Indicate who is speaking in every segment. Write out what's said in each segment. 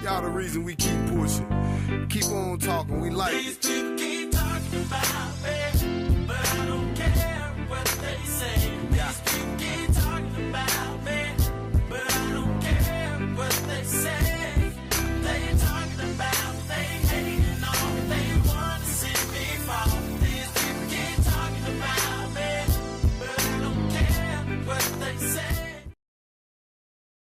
Speaker 1: Y'all the reason we keep pushing. Keep on talking, we like
Speaker 2: These
Speaker 1: it.
Speaker 2: people keep talking about me, but I don't care what they say. These people keep talking about me, but I don't care what they say. They talking about, they hating on, they want to see me fall. These people keep talking about me, but I don't care what they say.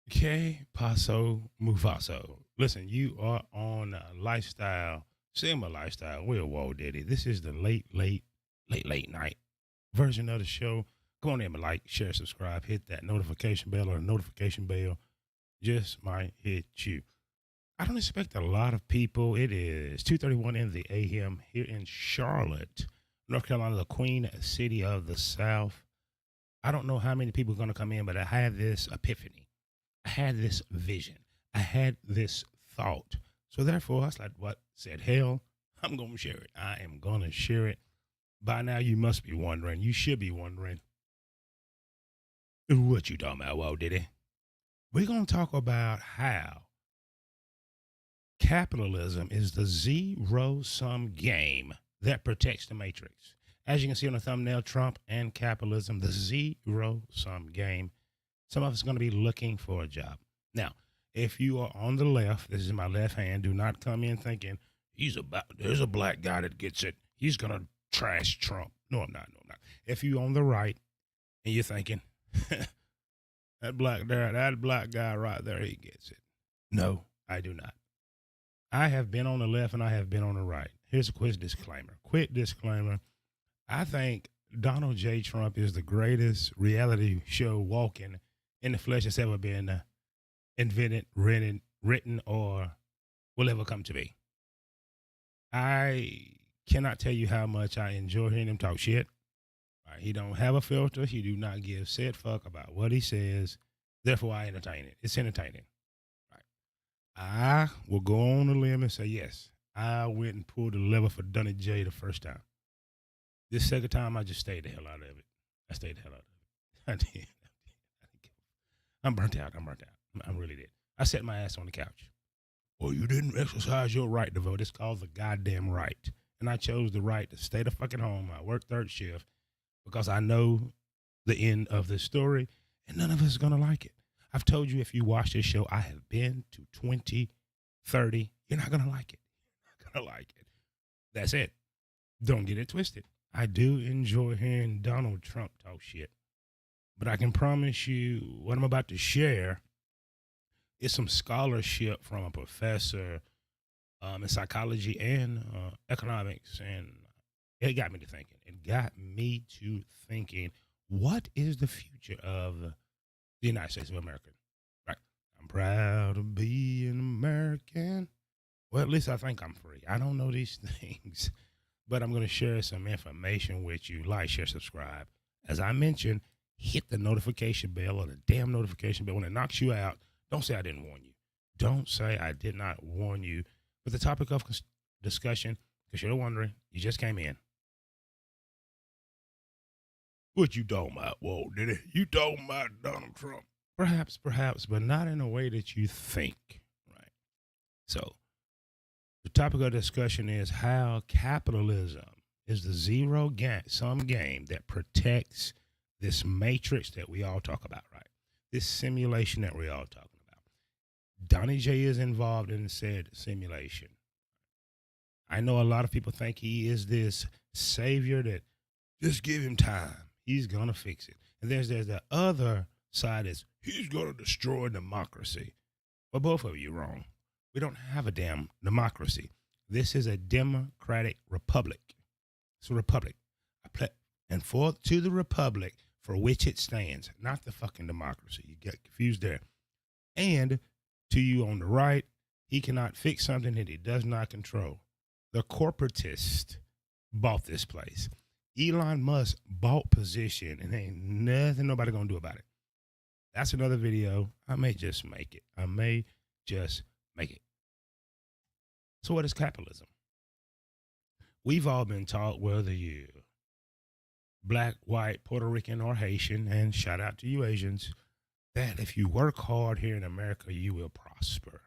Speaker 3: Que paso mufaso. Listen, you are on lifestyle, Sigma Lifestyle. We're Whoa Daddy. This is the late night version of the show. Go on in and like, share, subscribe, hit that notification bell, or the notification bell just might hit you. I don't expect a lot of people. It is 2:31 in the a.m. here in Charlotte, North Carolina, the Queen City of the South. I don't know how many people are going to come in, but I had this epiphany. I had this vision. I had this thought. So therefore, I was like, what? Said, hell, I'm going to share it. I am going to share it. By now, you must be wondering. You should be wondering. What you talking about, Whoa, Diddy? We're going to talk about how capitalism is the zero-sum game that protects the matrix. As you can see on the thumbnail, Trump and capitalism, the zero-sum game. Some of us are going to be looking for a job. Now, if you are on the left, this is my left hand, do not come in thinking, there's a black guy that gets it. He's going to trash Trump. No, I'm not. If you're on the right and you're thinking, that black guy right there, he gets it. No, I do not. I have been on the left and I have been on the right. Here's a quick disclaimer. I think Donald J. Trump is the greatest reality show walking in the flesh that's ever been invented, written, or will ever come to be. I cannot tell you how much I enjoy hearing him talk shit. Right? He don't have a filter. He do not give said fuck about what he says. Therefore, I entertain it. It's entertaining. Right? I will go on a limb and say, yes, I went and pulled the lever for Donny J the first time. This second time, I just stayed the hell out of it. I stayed the hell out of it. I did. I'm burnt out. I really did. I set my ass on the couch. Well, you didn't exercise your right to vote. It's called the goddamn right. And I chose the right to stay the fucking home. I work third shift because I know the end of the story, and none of us is going to like it. I've told you, if you watch this show, I have been to 20, 30. You're not going to like it. You're not going to like it. That's it. Don't get it twisted. I do enjoy hearing Donald Trump talk shit. But I can promise you what I'm about to share is some scholarship from a professor in psychology and economics. And it got me to thinking. It got me to thinking, what is the future of the United States of America? Right. I'm proud to be an American. Well, at least I think I'm free. I don't know these things, but I'm going to share some information with you. Like, share, subscribe. As I mentioned, hit the notification bell or the damn notification bell. When it knocks you out, don't say I didn't warn you. Don't say I did not warn you. But the topic of discussion, because you're wondering, you just came in. What you talking about, Walt? Did it? You talking about Donald Trump? Perhaps, but not in a way that you think, right? So the topic of discussion is how capitalism is the zero-sum game that protects this matrix that we all talk about, right? This simulation that we all talking about. Donnie J is involved in said simulation. I know a lot of people think he is this savior that just give him time. He's going to fix it. And there's the other side is he's going to destroy democracy. But both of you wrong. We don't have a damn democracy. This is a democratic republic. It's a republic. And to the republic for which it stands, not the fucking democracy. You get confused there. And to you on the right, he cannot fix something that he does not control. The corporatist bought this place. Elon Musk bought position, and ain't nothing nobody gonna do about it. That's another video. I may just make it. So what is capitalism? We've all been taught, whether you black, white, Puerto Rican, or Haitian, and shout out to you Asians, that if you work hard here in America, you will prosper.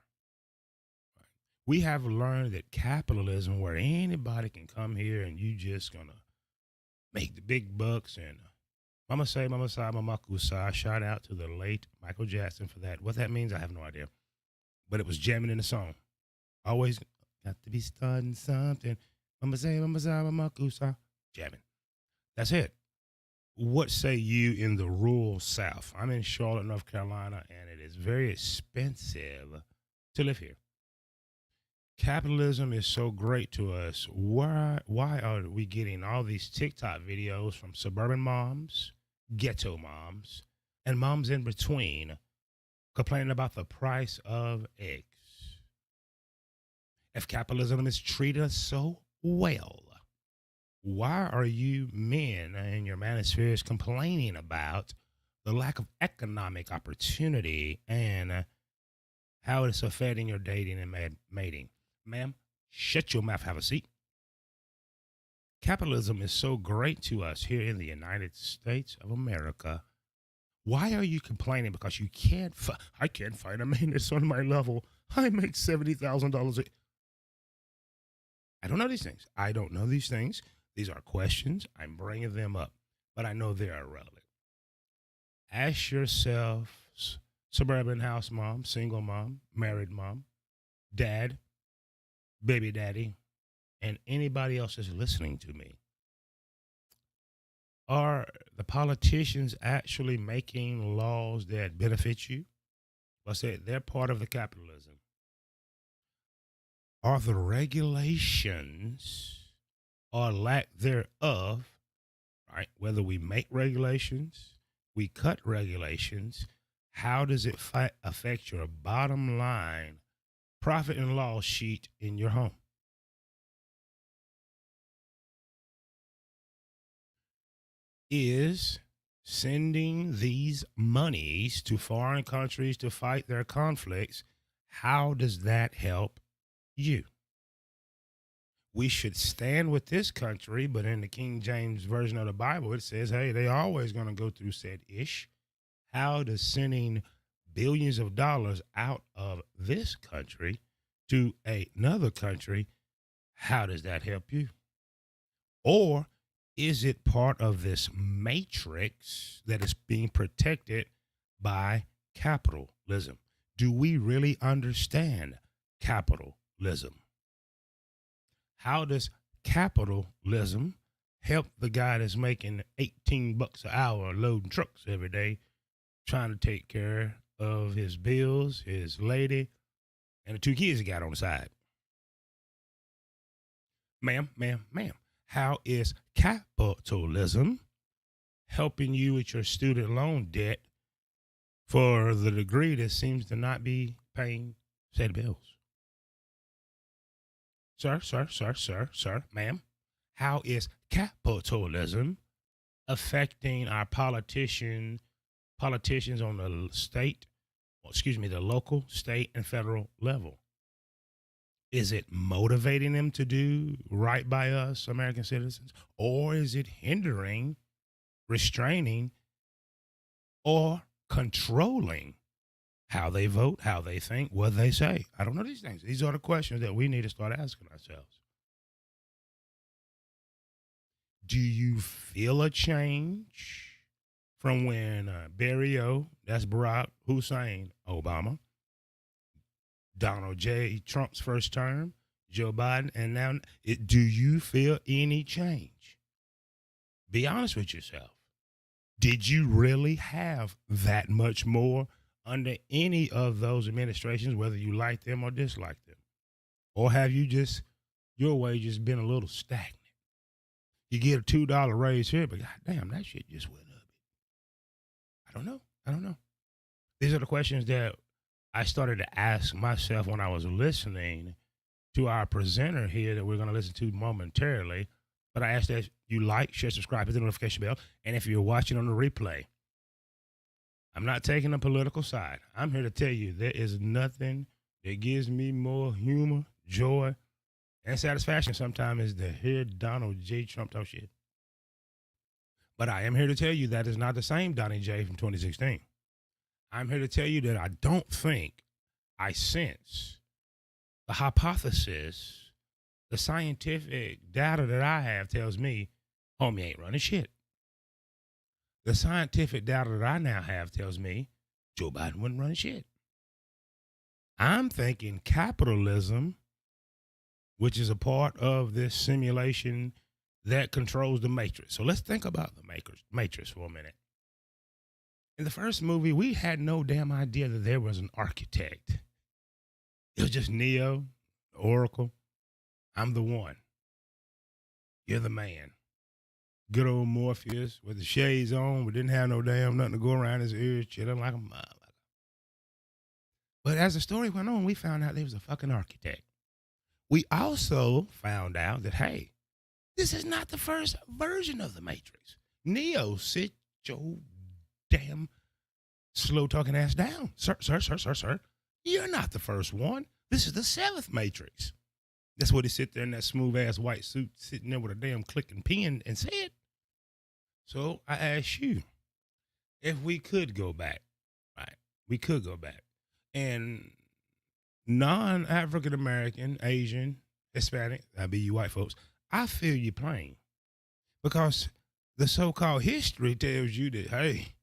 Speaker 3: We have learned that capitalism, where anybody can come here and you just gonna make the big bucks, and mama say, mama sa, mama kusa. Shout out to the late Michael Jackson for that. What that means, I have no idea. But it was jamming in the song. Always got to be starting something. Mama say, mama sa, mama kusa. Jamming. That's it. What say you in the rural South? I'm in Charlotte, North Carolina, and it is very expensive to live here. Capitalism is so great to us. Why are we getting all these TikTok videos from suburban moms, ghetto moms, and moms in between complaining about the price of eggs? If capitalism has treated us so well, why are you men in your manospheres complaining about the lack of economic opportunity and how it's affecting your dating and mating? Ma'am, shut your mouth, have a seat. Capitalism is so great to us here in the United States of America. Why are you complaining? Because you can't, I can't find a man that's on my level. I make $70,000. I don't know these things. I don't know these things. These are questions. I'm bringing them up, but I know they are relevant. Ask yourself, suburban house mom, single mom, married mom, dad, baby daddy, and anybody else that's listening to me. Are the politicians actually making laws that benefit you? I said they're part of the capitalism. Are the regulations or lack thereof, right? Whether we make regulations, we cut regulations, how does it affect your bottom line profit and loss sheet in your home? Is sending these monies to foreign countries to fight their conflicts, how does that help you? We should stand with this country, but in the King James Version of the Bible, it says, hey, they always going to go through said ish. How does sending billions of dollars out of this country to another country, how does that help you? Or is it part of this matrix that is being protected by capitalism? Do we really understand capitalism? How does capitalism help the guy that's making $18 an hour loading trucks every day, trying to take care of his bills, his lady, and the 2 kids he got on the side. Ma'am, how is capitalism helping you with your student loan debt for the degree that seems to not be paying said bills? Sir, ma'am, how is capitalism affecting our politicians on the the local, state, and federal level? Is it motivating them to do right by us, American citizens, or is it hindering, restraining, or controlling how they vote, how they think, what they say? I don't know these things. These are the questions that we need to start asking ourselves. Do you feel a change from when Barry O, that's Barack Hussein Obama, Donald J. Trump's first term, Joe Biden, and now, do you feel any change? Be honest with yourself. Did you really have that much more under any of those administrations, whether you like them or dislike them? Or have you just, your wages been a little stagnant? You get a $2 raise here, but goddamn, that shit just went up. I don't know. These are the questions that I started to ask myself when I was listening to our presenter here that we're going to listen to momentarily. But I asked that you like, share, subscribe, hit the notification bell. And if you're watching on the replay, I'm not taking a political side. I'm here to tell you there is nothing that gives me more humor, joy, and satisfaction sometimes is to hear Donald J. Trump talk shit. But I am here to tell you that is not the same Donnie J from 2016. I'm here to tell you that I don't think I sense the hypothesis, the scientific data that I have tells me, homie ain't running shit. The scientific data that I now have tells me Joe Biden wasn't running shit. I'm thinking capitalism, which is a part of this simulation that controls the matrix. So let's think about the matrix for a minute. In the first movie, we had no damn idea that there was an architect. It was just Neo, Oracle. I'm the one. You're the man. Good old Morpheus with the shades on, but didn't have no damn nothing to go around his ears, chilling like a motherfucker. But as the story went on, we found out there was a fucking architect. We also found out that, hey, this is not the first version of the Matrix. Neo, sit your damn slow-talking ass down. Sir. You're not the first one. This is the 7th Matrix. That's what he sit there in that smooth-ass white suit, sitting there with a damn clicking pen and said. So I ask you, if we could go back, right? We could go back. And non-African-American, Asian, Hispanic, that'd be you white folks, I feel you plain. Because the so-called history tells you that, hey,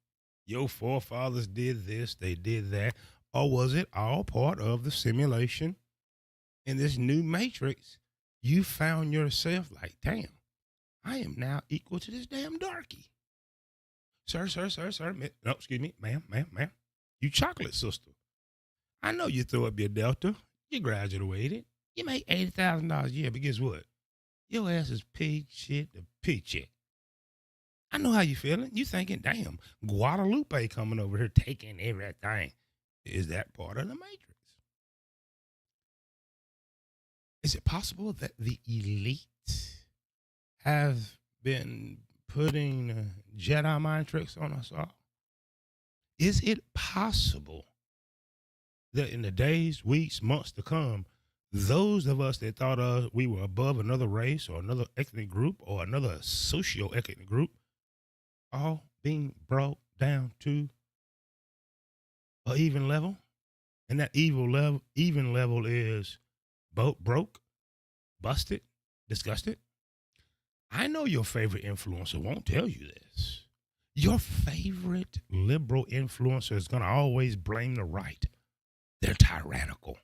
Speaker 3: your forefathers did this, they did that. Or was it all part of the simulation in this new matrix? You found yourself like, damn, I am now equal to this damn darky. Sir. No, excuse me, ma'am. You chocolate sister. I know you throw up your Delta. You graduated. You make $80,000 a year, but guess what? Your ass is pig shit to pig chick. I know how you feeling. You thinking, damn, Guadalupe coming over here taking everything. Is that part of the matrix? Is it possible that the elite have been putting Jedi mind tricks on us all? Is it possible that in the days, weeks, months to come, those of us that thought we were above another race or another ethnic group or another socio-ethnic group, all being brought down to an even level? And that even level is broke, busted, disgusted? I know your favorite influencer won't tell you this. Your favorite liberal influencer is going to always blame the right. They're tyrannical.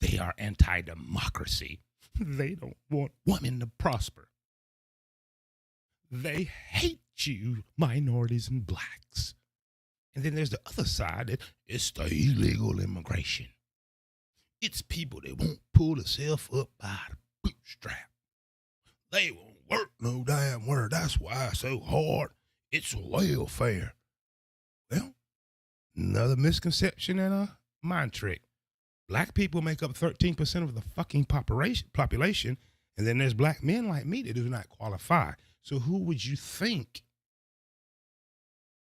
Speaker 3: They are anti-democracy. They don't want women to prosper. They hate you, minorities and blacks. And then there's the other side that it's the illegal immigration. It's people that won't pull themselves up by the bootstrap. They won't work no damn word. That's why it's so hard. It's welfare. Well, another misconception and a mind trick. Black people make up 13% of the fucking population, and then there's black men like me that do not qualify. So who would you think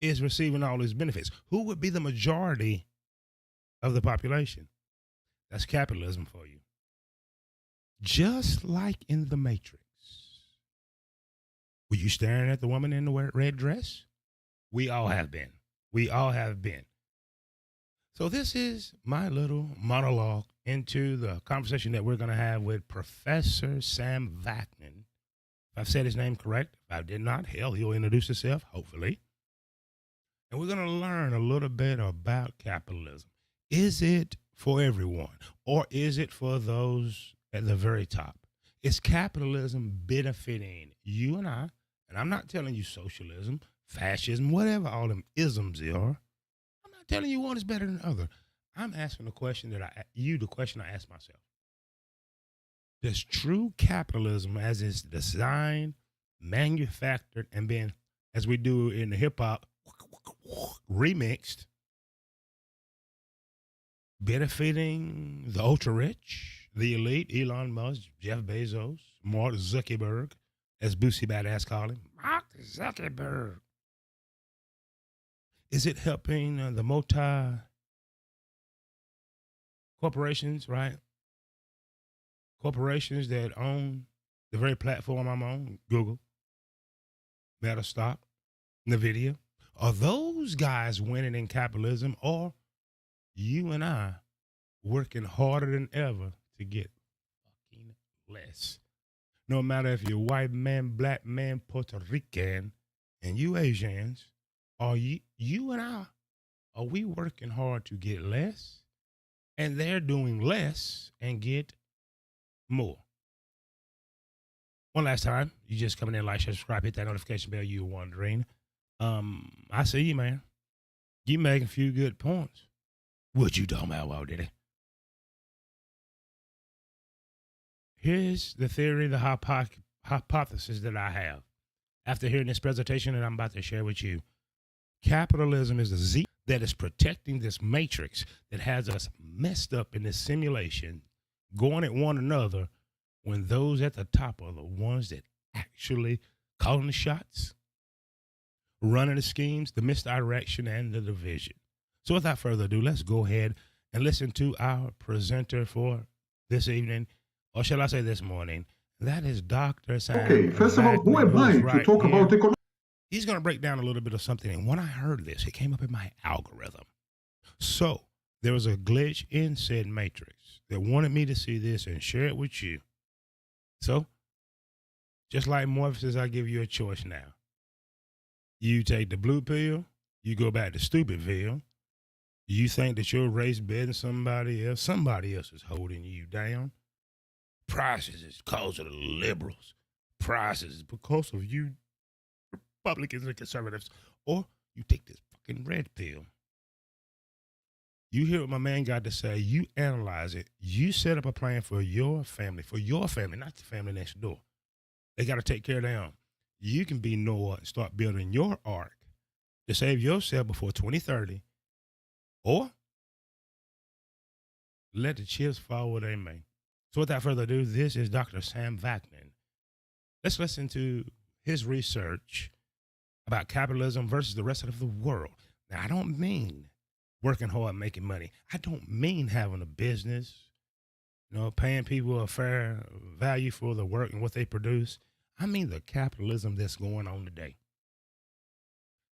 Speaker 3: is receiving all these benefits? Who would be the majority of the population? That's capitalism for you. Just like in the Matrix. Were you staring at the woman in the red dress? We all have been. We all have been. So this is my little monologue into the conversation that we're going to have with Professor Sam Vaknin. If I've said his name correct, if I did not, hell, he'll introduce himself, hopefully. And we're going to learn a little bit about capitalism. Is it for everyone, or is it for those at the very top? Is capitalism benefiting you and I? And I'm not telling you socialism, fascism, whatever all them isms are. I'm not telling you one is better than the other. I'm asking the question that the question I ask myself. Does true capitalism, as it's designed, manufactured, and then, as we do in the hip hop, remixed, benefiting the ultra rich, the elite, Elon Musk, Jeff Bezos, Mark Zuckerberg, as Boosie Badass call him, Mark Zuckerberg? Is it helping the multi corporations, right? Corporations that own the very platform I'm on, Google, Meta stock, NVIDIA. Are those guys winning in capitalism, or you and I working harder than ever to get fucking less? No matter if you're white man, black man, Puerto Rican, and you Asians, are you and I, are we working hard to get less? And they're doing less and get more. One last time, you just coming in, like, share, subscribe, hit that notification bell. You were wondering. I see you, man. You making a few good points. What you talking about, Walt, did it? Here's the theory, the hypothesis that I have after hearing this presentation that I'm about to share with you. Capitalism is the Z that is protecting this matrix that has us messed up in this simulation, going at one another, when those at the top are the ones that actually calling the shots, running the schemes, the misdirection, and the division. So without further ado, let's go ahead and listen to our presenter for this evening, or shall I say this morning. That is Dr. Sam.
Speaker 4: Okay, first of all, who am I to talk about economics?
Speaker 3: He's going to break down a little bit of something. And when I heard this, it came up in my algorithm. So there was a glitch in said matrix that wanted me to see this and share it with you. So just like Morpheus, I give you a choice now. You take the blue pill, you go back to stupidville. You think that your race better than somebody else is holding you down. Prices is because of the liberals. Prices is because of you Republicans and conservatives. Or you take this fucking red pill. You hear what my man got to say. You analyze it. You set up a plan for your family, not the family next door. They got to take care of their own. You can be Noah and start building your ark to save yourself before 2030. Or let the chips fall where they may. So without further ado, this is Dr. Sam Vaknin. Let's listen to his research about capitalism versus the rest of the world. Now, I don't mean working hard, making money. I don't mean having a business, paying people a fair value for the work and what they produce. I mean the capitalism that's going on today.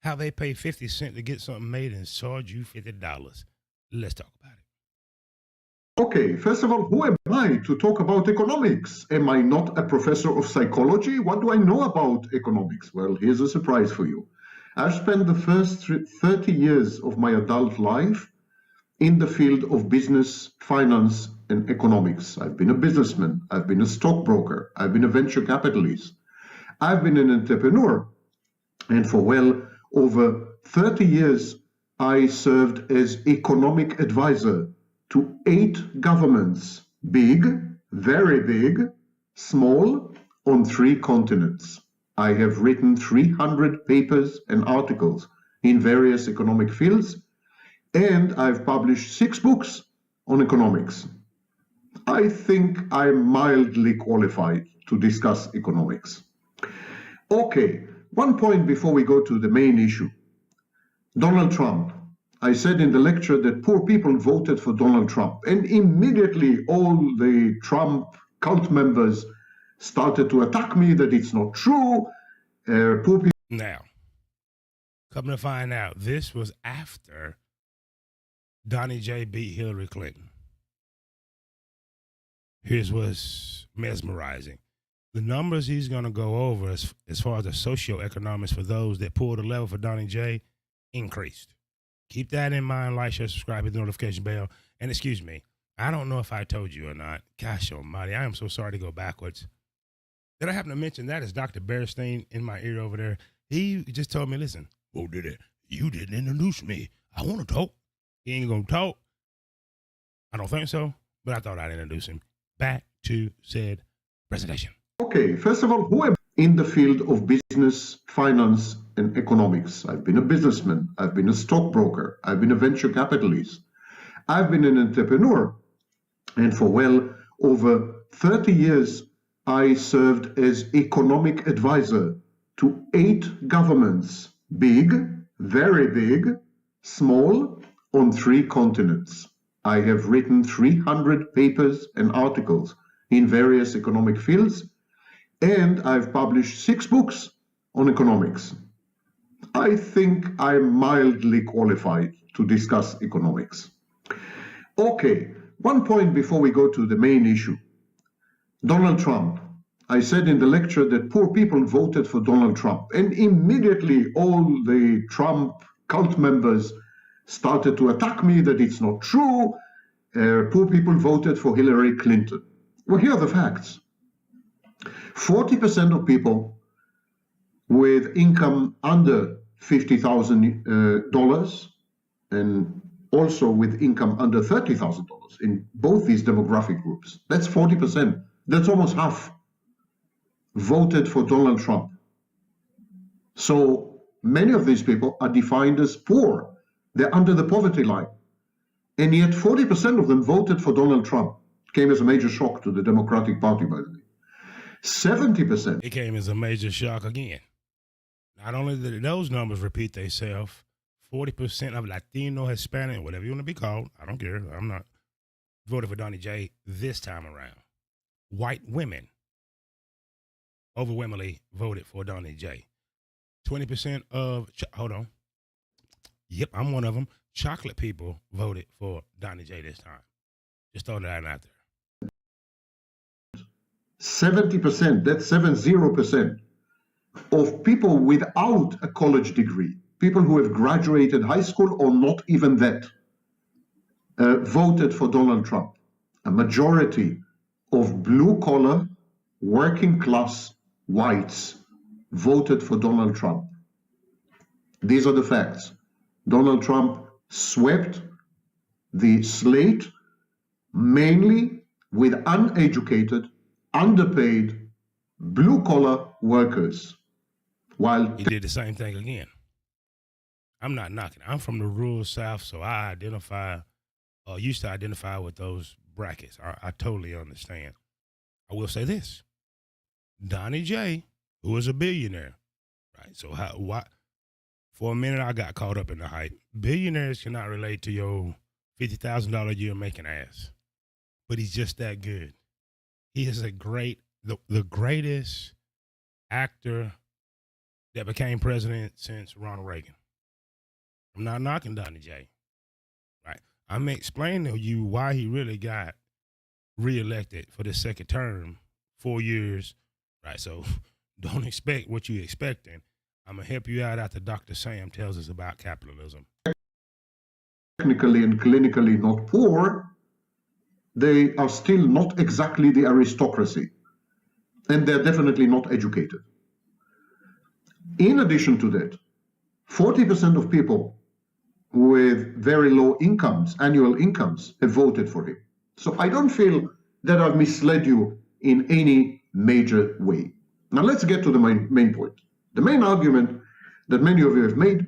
Speaker 3: How they pay 50 cents to get something made and charge you $50. Let's talk about it.
Speaker 4: Okay, first of all, who am I to talk about economics? Am I not a professor of psychology? What do I know about economics? Well, here's a surprise for you. I've spent the first 30 years of my adult life in the field of business, finance, and economics. I've been a businessman. I've been a stockbroker. I've been a venture capitalist. I've been an entrepreneur, and for well over 30 years, I served as economic advisor to 8 governments, big, very big, small, on 3 continents. I have written 300 papers and articles in various economic fields, and I've published 6 books on economics. I think I'm mildly qualified to discuss economics. Okay, one point before we go to the main issue. Donald Trump. I said in the lecture that poor people voted for Donald Trump, and immediately all the Trump cult members started to attack me that it's not true. Poor people.
Speaker 3: Now, come to find out, this was after Donnie J beat Hillary Clinton. Here's what's mesmerizing. The numbers he's going to go over as far as the socioeconomics for those that pulled the level for Donnie J increased. Keep that in mind. Like, share, subscribe, hit the notification bell. And excuse me, I don't know if I told you or not. Gosh almighty, I am so sorry to go backwards. Did I happen to mention that? Is Dr. Bearstein in my ear over there? He just told me, listen, you didn't introduce me. I want to talk. He ain't going to talk. I don't think so, but I thought I'd introduce him. Back to said presentation.
Speaker 4: Okay, first of all, who am I in the field of business, finance, and economics? I've been a businessman. I've been a stockbroker. I've been a venture capitalist. I've been an entrepreneur. And for well over 30 years, I served as economic advisor to 8 governments, big, very big, small, on 3 continents. I have written 300 papers and articles in various economic fields, and I've published 6 books on economics. I think I'm mildly qualified to discuss economics. Okay, one point before we go to the main issue. Donald Trump. I said in the lecture that poor people voted for Donald Trump, and immediately all the Trump cult members started to attack me that it's not true. Poor people voted for Hillary Clinton. Well, here are the facts. 40% of people with income under $50,000 and also with income under $30,000 in both these demographic groups, that's 40%. That's almost half voted for Donald Trump. So many of these people are defined as poor. They're under the poverty line. And yet 40% of them voted for Donald Trump. It came as a major shock to the Democratic Party, by the way. 70%.
Speaker 3: It came as a major shock again. Not only did those numbers repeat themselves, 40% of Latino, Hispanic, whatever you want to be called, I don't care, I'm not, voted for Donnie J this time around. White women overwhelmingly voted for Donnie J. 20% of, hold on. Yep, I'm one of them. Chocolate people voted for Donnie J this time. Just throw that out there.
Speaker 4: 70%, that's 70% of people without a college degree, people who have graduated high school or not even that, voted for Donald Trump. A majority of blue-collar, working-class whites voted for Donald Trump. These are the facts. Donald Trump swept the slate mainly with uneducated, underpaid, blue-collar workers. While
Speaker 3: he did the same thing again. I'm not knocking. I'm from the rural South, so I used to identify with those brackets. I totally understand. I will say this. Donnie J, who is a billionaire, right? So why? For a minute, I got caught up in the hype. Billionaires cannot relate to your $50,000 a year making ass, but he's just that good. He is the greatest actor that became president since Ronald Reagan. I'm not knocking Donnie J, right? I'm explaining to you why he really got reelected for the second term, 4 years, right? So don't expect what you're expecting. I'm going to help you out after Dr. Sam tells us about capitalism.
Speaker 4: Technically and clinically not poor, they are still not exactly the aristocracy. And they're definitely not educated. In addition to that, 40% of people with very low incomes, annual incomes, have voted for him. So I don't feel that I've misled you in any major way. Now let's get to the main point. The main argument that many of you have made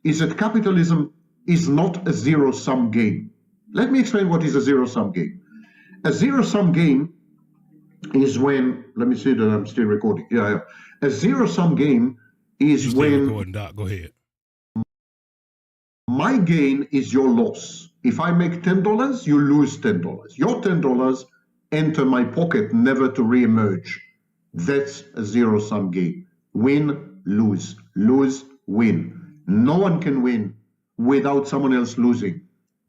Speaker 4: is that capitalism is not a zero-sum game. Let me explain what is a zero-sum game. A zero-sum game is when, let me see that I'm still recording. Yeah. A zero-sum game is when
Speaker 3: recording, Doc. Go ahead.
Speaker 4: My gain is your loss. If I make $10, you lose $10. Your $10 enter my pocket, never to re-emerge. That's a zero-sum game. Win, lose, lose, win. No one can win without someone else losing.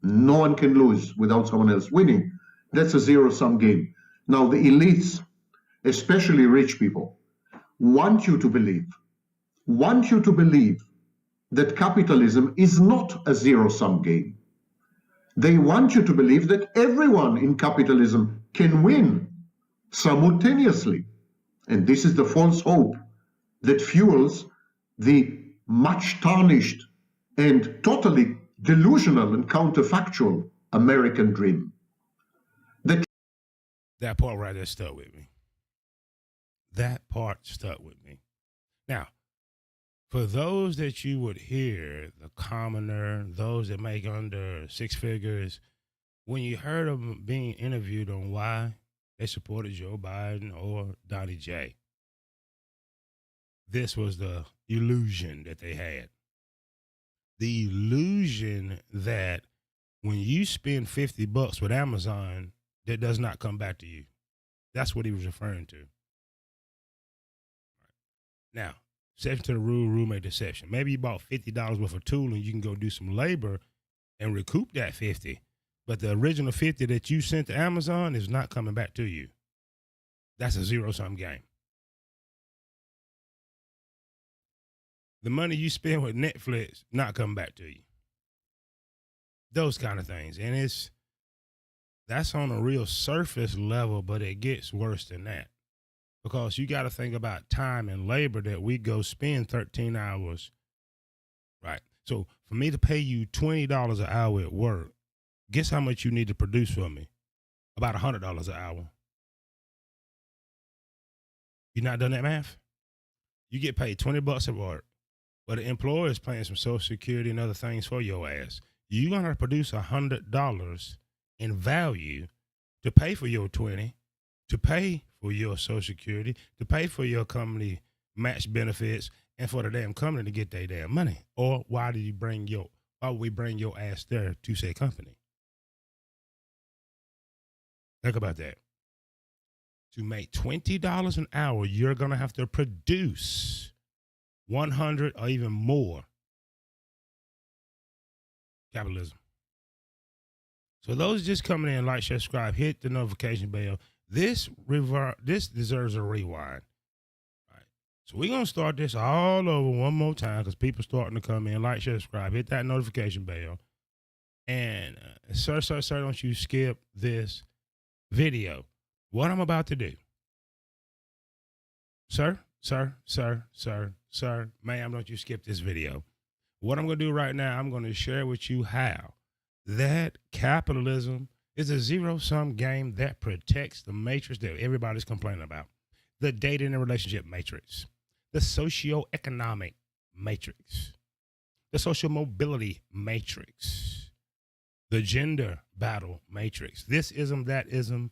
Speaker 4: No one can lose without someone else winning. That's a zero-sum game. Now, the elites, especially rich people, want you to believe that capitalism is not a zero-sum game. They want you to believe that everyone in capitalism can win simultaneously. And this is the false hope that fuels the much tarnished and totally delusional and counterfactual American dream.
Speaker 3: That part right there stuck with me. That part stuck with me. Now, for those that you would hear, the commoner, those that make under six figures, when you heard them being interviewed on why they supported Joe Biden or Donnie J, this was the illusion that they had. The illusion that when you spend $50 with Amazon, that does not come back to you. That's what he was referring to. Now, exception to the rule made deception. Maybe you bought $50 worth of tool and you can go do some labor and recoup that 50. But the original 50 that you sent to Amazon is not coming back to you. That's a zero-sum game. The money you spend with Netflix not coming back to you. Those kind of things. And that's on a real surface level, but it gets worse than that. Because you got to think about time and labor that we go spend 13 hours, right? So for me to pay you $20 an hour at work, guess how much you need to produce for me? About $100 an hour. You not done that math? You get paid $20 at work, but the employer is paying some Social Security and other things for your ass. You're going to produce $100 in value to pay for your 20, to pay for your Social Security, to pay for your company match benefits, and for the damn company to get their damn money. Or why would we bring your ass there to say company? Think about that. To make $20 an hour, you're going to have to produce 100 or even more. Capitalism. So those just coming in, like, share, subscribe, hit the notification bell. This deserves a rewind. All right. So we're going to start this all over one more time because people starting to come in. Like, share, subscribe, hit that notification bell. And sir, don't you skip this video. What I'm about to do. Sir, ma'am, don't you skip this video. What I'm going to do right now, I'm going to share with you how that capitalism is a zero-sum game that protects the matrix that everybody's complaining about. The dating and relationship matrix, the socio-economic matrix, the social mobility matrix, the gender battle matrix, this ism, that ism,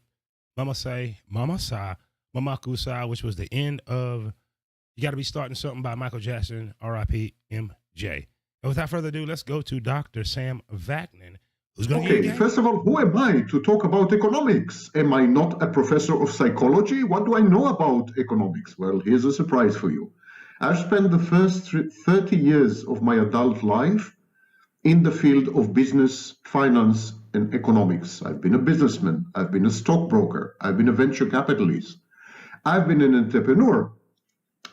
Speaker 3: mama say, mama sa, mama kusa, which was the end of You Got to Be Starting Something by Michael Jackson, R.I.P. MJ. And without further ado, let's go to Dr. Sam Vaknin.
Speaker 4: Okay, first of all, who am I to talk about economics? Am I not a professor of psychology? What do I know about economics? Well, here's a surprise for you. I've spent the first 30 years of my adult life in the field of business, finance, and economics. I've been a businessman. I've been a stockbroker. I've been a venture capitalist. I've been an entrepreneur.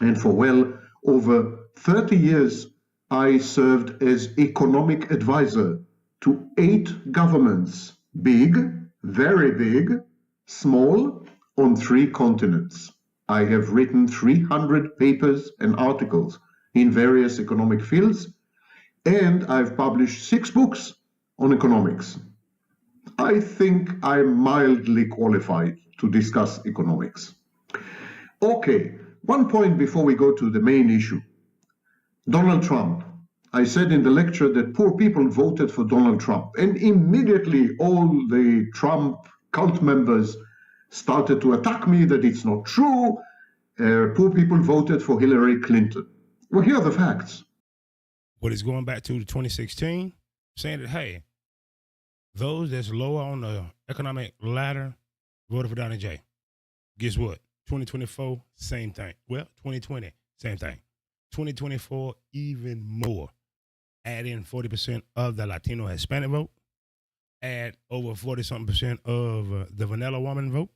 Speaker 4: And for well over 30 years, I served as economic advisor to 8 governments, big, very big, small, on 3 continents. I have written 300 papers and articles in various economic fields, and I've published 6 books on economics. I think I'm mildly qualified to discuss economics. Okay, one point before we go to the main issue. Donald Trump. I said in the lecture that poor people voted for Donald Trump, and immediately all the Trump cult members started to attack me that it's not true. Poor people voted for Hillary Clinton. Well, here are the facts.
Speaker 3: What is going back to 2016, saying that, hey, those that's lower on the economic ladder voted for Donald J. Guess what? 2024, same thing. Well, 2020, same thing. 2024, even more. Add in 40% of the Latino Hispanic vote. Add over 40-something% of the vanilla woman vote.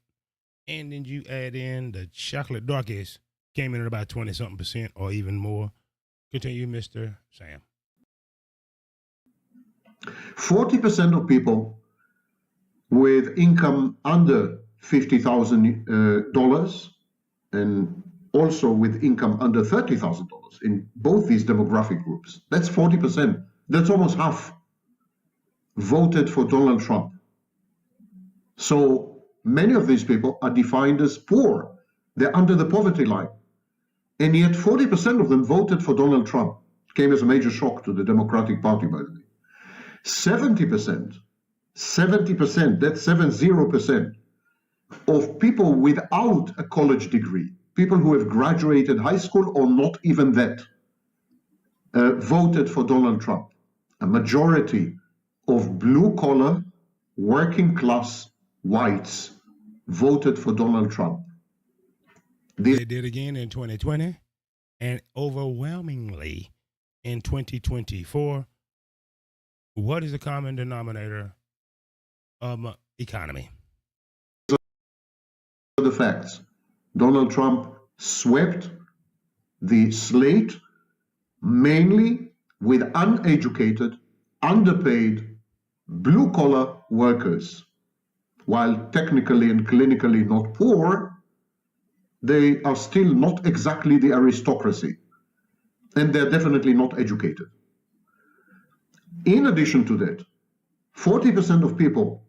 Speaker 3: And then you add in the chocolate darkies, came in at about 20-something% or even more. Continue, Mr. Sam.
Speaker 4: 40% of people with income under $50,000 and also with income under $30,000 in both these demographic groups. That's 40%. That's almost half voted for Donald Trump. So many of these people are defined as poor. They're under the poverty line. And yet 40% of them voted for Donald Trump. Came as a major shock to the Democratic Party, by the way. 70%, that's 70% of people without a college degree, people who have graduated high school or not even that, voted for Donald Trump. A majority of blue-collar, working-class whites voted for Donald Trump.
Speaker 3: They did again in 2020 and overwhelmingly in 2024. What is the common denominator of economy?
Speaker 4: The facts. Donald Trump swept the slate mainly with uneducated, underpaid, blue-collar workers. While technically and clinically not poor, they are still not exactly the aristocracy, and they're definitely not educated. In addition to that, 40% of people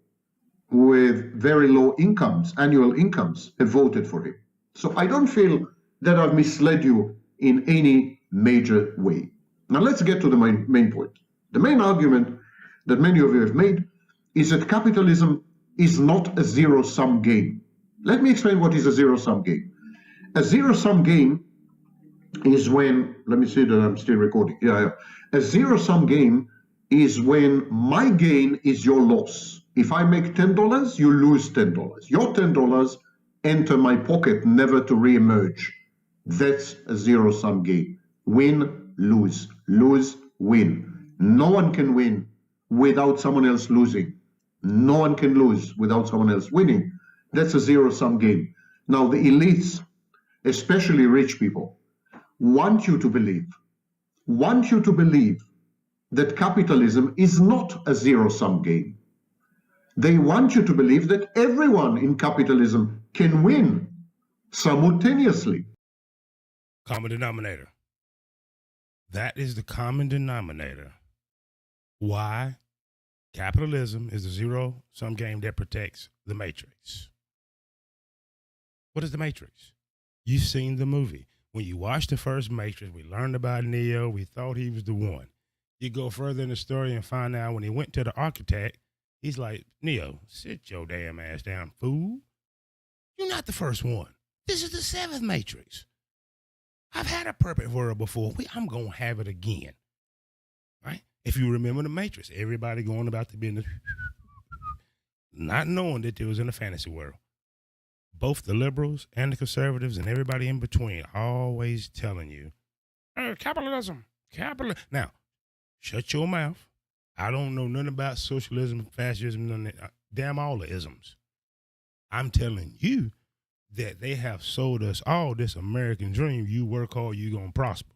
Speaker 4: with very low incomes, annual incomes, have voted for him. So I don't feel that I've misled you in any major way. Now let's get to the main point. The main argument that many of you have made is that capitalism is not a zero-sum game. Let me explain what is a zero-sum game. A zero-sum game is when, let me see that I'm still recording. Yeah. A zero-sum game is when my gain is your loss. If I make $10, you lose $10. Your $10 enter my pocket, never to re-emerge. That's a zero-sum game. Win, lose, lose, win. No one can win without someone else losing. No one can lose without someone else winning. That's a zero-sum game. Now, the elites, especially rich people, want you to believe that capitalism is not a zero-sum game. They want you to believe that everyone in capitalism can win simultaneously.
Speaker 3: Common denominator. That is the common denominator. Why capitalism is a zero-sum game that protects the matrix. What is the matrix? You've seen the movie. When you watch the first Matrix, we learned about Neo. We thought he was the one. You go further in the story and find out when he went to the architect, he's like, Neo, sit your damn ass down, fool. You're not the first one. This is the 7th Matrix. I've had a perfect world before. I'm going to have it again. Right? If you remember the Matrix, everybody going about the business, not knowing that they was in a fantasy world. Both the liberals and the conservatives and everybody in between always telling you, capitalism. Now, shut your mouth. I don't know nothing about socialism, fascism, none of that. Damn all the isms. I'm telling you that they have sold us all this American dream. You work hard, you're going to prosper.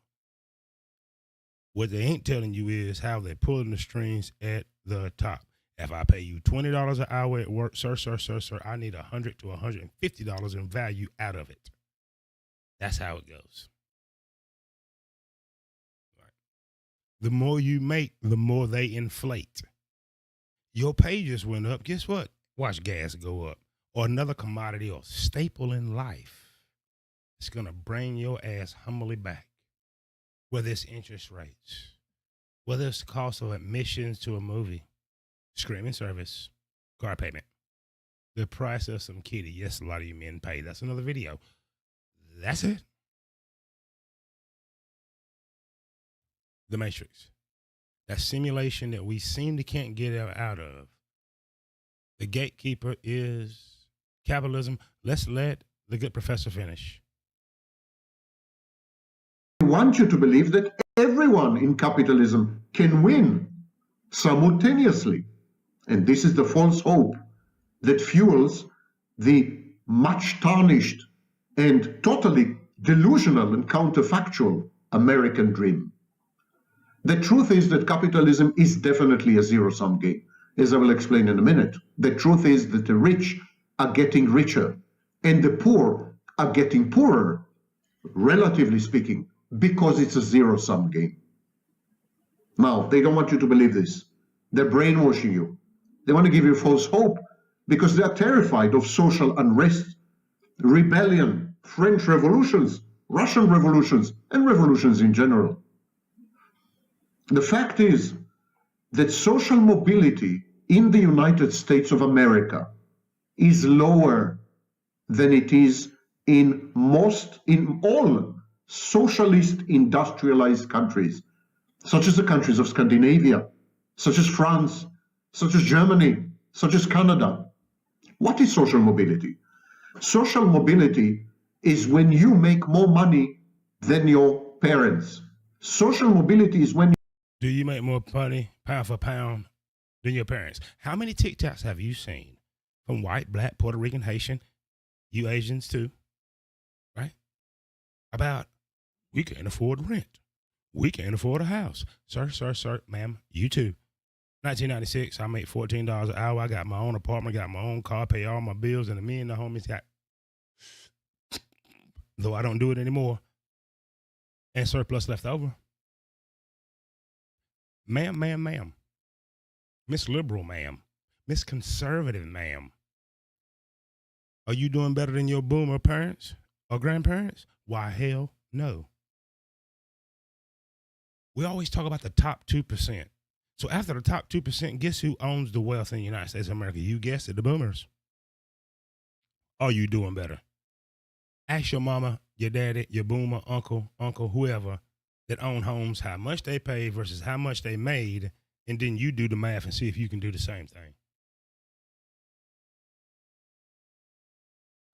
Speaker 3: What they ain't telling you is how they're pulling the strings at the top. If I pay you $20 an hour at work, sir, I need $100 to $150 in value out of it. That's how it goes. The more you make, the more they inflate. Your pages went up. Guess what? Watch gas go up. Or another commodity or staple in life. It's going to bring your ass humbly back. Whether it's interest rates, whether it's the cost of admissions to a movie, streaming service, car payment, the price of some kitty. Yes, a lot of you men pay. That's another video. That's it. The Matrix. That simulation that we seem to can't get out of. The gatekeeper is capitalism. Let's let the good professor finish.
Speaker 4: I want you to believe that everyone in capitalism can win simultaneously. And this is the false hope that fuels the much tarnished and totally delusional and counterfactual American dream. The truth is that capitalism is definitely a zero-sum game, as I will explain in a minute. The truth is that the rich are getting richer and the poor are getting poorer, relatively speaking, because it's a zero-sum game. Now, they don't want you to believe this. They're brainwashing you. They want to give you false hope because they are terrified of social unrest, rebellion, French revolutions, Russian revolutions, and revolutions in general. The fact is that social mobility in the United States of America is lower than it is in all socialist industrialized countries, such as the countries of Scandinavia, such as France, such as Germany, such as Canada. What is social mobility? Social mobility is when you make more money than your parents. Social mobility is when
Speaker 3: Do you make more money pound for pound than your parents? How many TikToks have you seen from white, black, Puerto Rican, Haitian, you Asians too, right? About we can't afford rent. We can't afford a house. Sir, ma'am, you too. 1996, I make $14 an hour. I got my own apartment, got my own car, pay all my bills, and me and the homies got, though I don't do it anymore, and surplus left over. Ma'am. Miss Liberal, ma'am. Miss Conservative, ma'am. Are you doing better than your boomer parents or grandparents? Why, hell no. We always talk about the top 2%. So after the top 2%, guess who owns the wealth in the United States of America? You guessed it, the boomers. Are you doing better? Ask your mama, your daddy, your boomer, uncle, whoever that own homes, how much they paid versus how much they made, and then you do the math and see if you can do the same thing.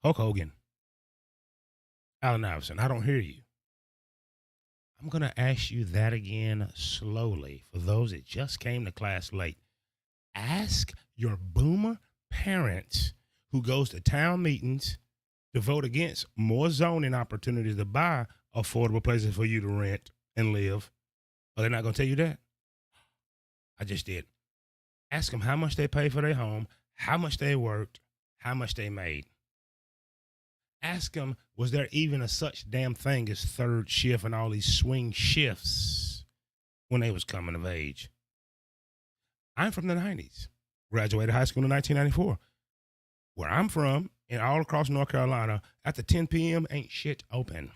Speaker 3: Hulk Hogan, Allen Iverson, I don't hear you. I'm going to ask you that again slowly for those that just came to class late. Ask your boomer parents who goes to town meetings to vote against more zoning opportunities to buy affordable places for you to rent and live. Are they not going to tell you that? I just did. Ask them how much they paid for their home, how much they worked, how much they made. Ask them, was there even a such damn thing as third shift and all these swing shifts when they was coming of age? I'm from the 90s. Graduated high school in 1994. Where I'm from, and all across North Carolina, after 10 p.m. ain't shit open.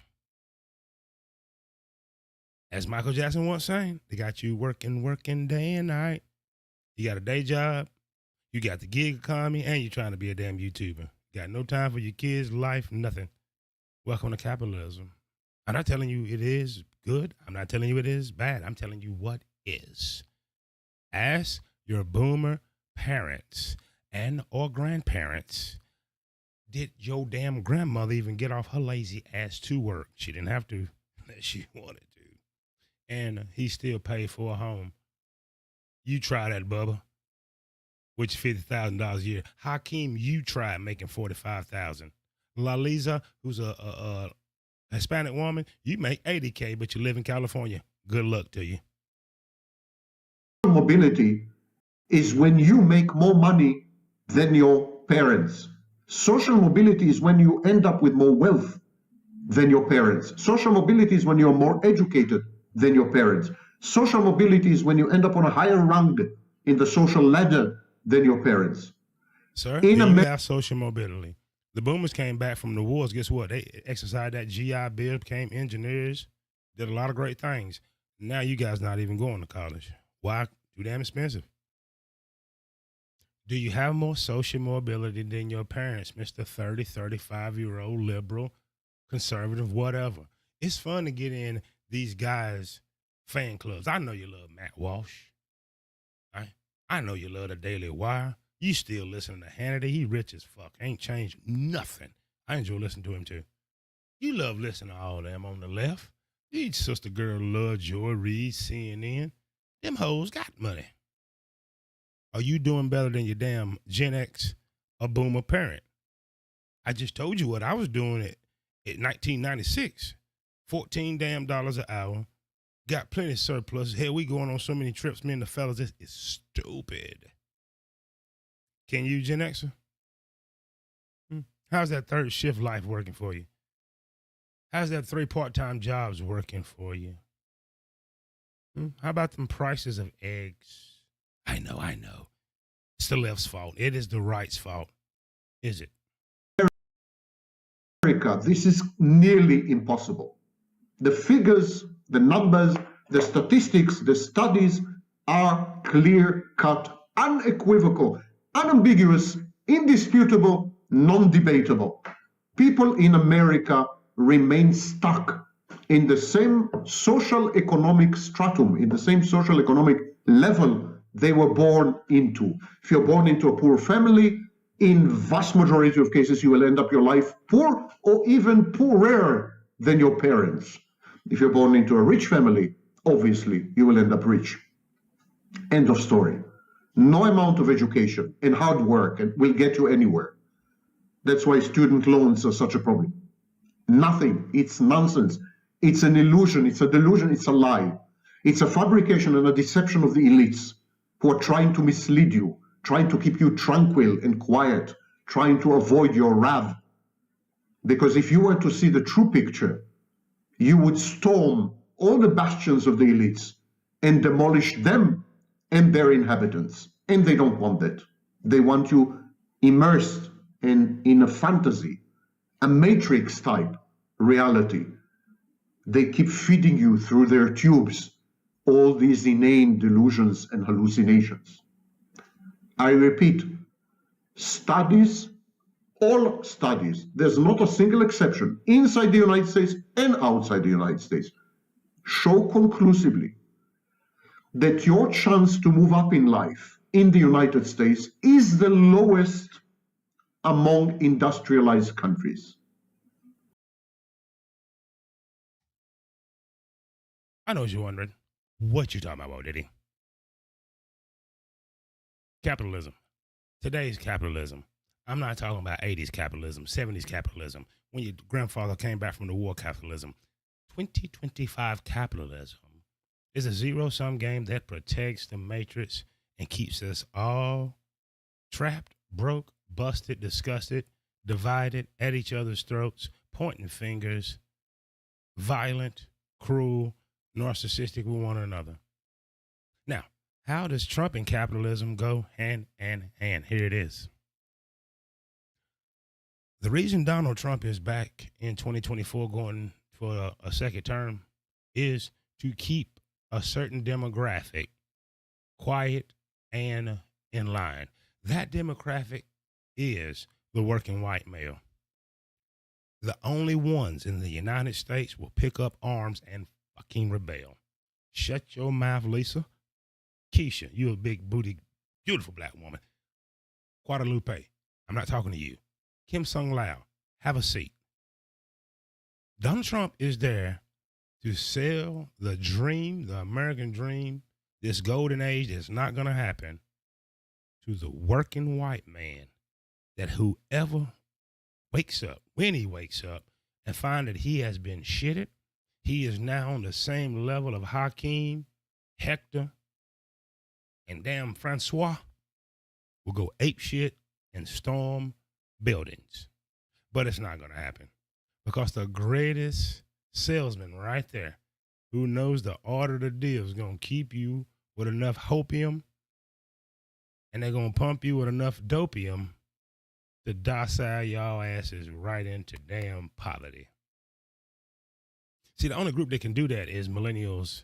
Speaker 3: As Michael Jackson once sang, they got you working day and night. You got a day job, you got the gig economy, and you're trying to be a damn YouTuber. Got no time for your kids, life, nothing. Welcome to capitalism. I'm not telling you it is good. I'm not telling you it is bad. I'm telling you what is. Ask your boomer parents and or grandparents, did your damn grandmother even get off her lazy ass to work? She didn't have to, unless she wanted to. And he still paid for a home. You try that, Bubba. Which is $50,000 a year. Hakeem, you tried making $45,000. Laliza, who's a Hispanic woman, you make $80K, but you live in California. Good luck to you.
Speaker 4: Mobility is when you make more money than your parents. Social mobility is when you end up with more wealth than your parents. Social mobility is when you're more educated than your parents. Social mobility is when you end up on a higher rung in the social ladder than your parents.
Speaker 3: Sir,
Speaker 4: In
Speaker 3: you
Speaker 4: America,
Speaker 3: have social mobility. The boomers came back from the wars. Guess what? They exercised that GI Bill, became engineers, did a lot of great things. Now you guys not even going to college. Why? Too damn expensive. Do you have more social mobility than your parents, Mr. 30, 35-year-old liberal, conservative, whatever? It's fun to get in these guys' fan clubs. I know you love Matt Walsh. I know you love the Daily Wire. You still listen to Hannity. He rich as fuck. Ain't changed nothing. I enjoy listening to him too. You love listening to all them on the left. These sister girl love Joy Reid, CNN. Them hoes got money. Are you doing better than your damn Gen X or boomer parent? I just told you what I was doing at 1996. $14 damn an hour. Got plenty of surplus. Hell, we going on so many trips, me and the fellas. It's stupid. Can you, Gen Xer? How's that third shift life working for you? How's that 3 part-time jobs working for you? How about them prices of eggs? I know. It's the left's fault. It is the right's fault. Is it?
Speaker 4: this is nearly impossible. The figures, the numbers, the statistics, the studies are clear-cut, unequivocal, unambiguous, indisputable, non-debatable. People in America remain stuck in the same social economic stratum, in the same social economic level they were born into. If you're born into a poor family, in vast majority of cases, you will end up your life poor or even poorer than your parents. If you're born into a rich family, obviously, you will end up rich. End of story. No amount of education and hard work will get you anywhere. That's why student loans are such a problem. Nothing. It's nonsense. It's an illusion. It's a delusion. It's a lie. It's a fabrication and a deception of the elites who are trying to mislead you, trying to keep you tranquil and quiet, trying to avoid your wrath. Because if you were to see the true picture, you would storm all the bastions of the elites and demolish them and their inhabitants. And they don't want that. They want you immersed in a fantasy, a matrix type reality. They keep feeding you through their tubes all these inane delusions and hallucinations. I repeat, studies, all studies, there's not a single exception, inside the United States and outside the United States, show conclusively that your chance to move up in life in the United States is the lowest among industrialized countries.
Speaker 3: I know what you're wondering. What you talking about, Diddy? Capitalism. Today's capitalism. I'm not talking about 80s capitalism, 70s capitalism. When your grandfather came back from the war, capitalism. 2025 capitalism is a zero-sum game that protects the matrix and keeps us all trapped, broke, busted, disgusted, divided, at each other's throats, pointing fingers, violent, cruel, narcissistic with one another. Now, how does Trump and capitalism go hand in hand? Here it is. The reason Donald Trump is back in 2024 going for a second term is to keep a certain demographic quiet and in line. That demographic is the working white male. The only ones in the United States will pick up arms and fucking rebel. Shut your mouth, Lisa. Keisha, you a big booty, beautiful black woman. Guadalupe, I'm not talking to you. Kim Sung Lao, have a seat. Donald Trump is there to sell the dream, the American dream, this golden age that's not going to happen to the working white man, that whoever wakes up, when he wakes up and find that he has been shitted, he is now on the same level of Hakeem, Hector, and damn Francois, will go ape shit and storm buildings. But it's not going to happen because the greatest salesman right there who knows the order of the deal is going to keep you with enough hopium, and they're going to pump you with enough dopium to docile y'all asses right into damn poverty. See, the only group that can do that is millennials,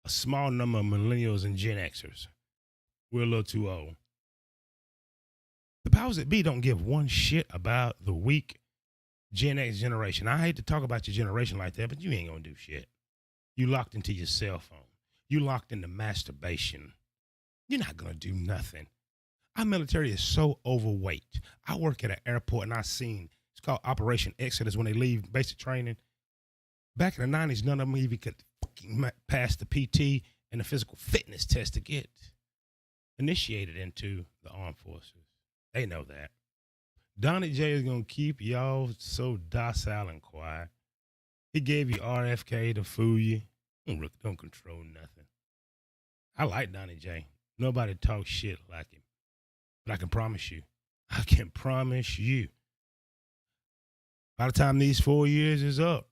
Speaker 3: a small number of millennials and Gen Xers. We're a little too old. The powers that be don't give one shit about the weak Gen X generation. I hate to talk about your generation like that, but you ain't gonna do shit. You locked into your cell phone. You locked into masturbation. You're not gonna do nothing. Our military is so overweight. I work at an airport and I seen, it's called Operation Exodus, when they leave basic training. Back in the 90s, none of them even could fucking pass the PT and the physical fitness test to get initiated into the armed forces. They know that. Donnie J is going to keep y'all so docile and quiet. He gave you RFK to fool you. Don't control nothing. I like Donnie J. Nobody talks shit like him. But I can promise you, by the time these 4 years is up,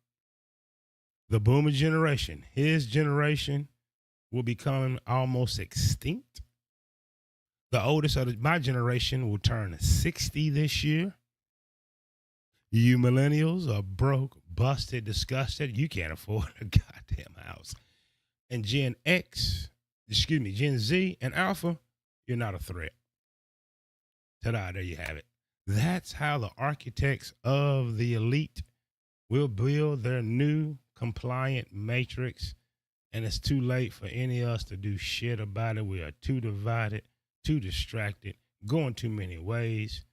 Speaker 3: the boomer generation, his generation, will become almost extinct. The oldest of my generation will turn 60 this year. You millennials are broke, busted, disgusted. You can't afford a goddamn house. And Gen Z and Alpha, you're not a threat. Ta-da, there you have it. That's how the architects of the elite will build their new compliant matrix. And it's too late for any of us to do shit about it. We are too divided, too distracted, going too many ways,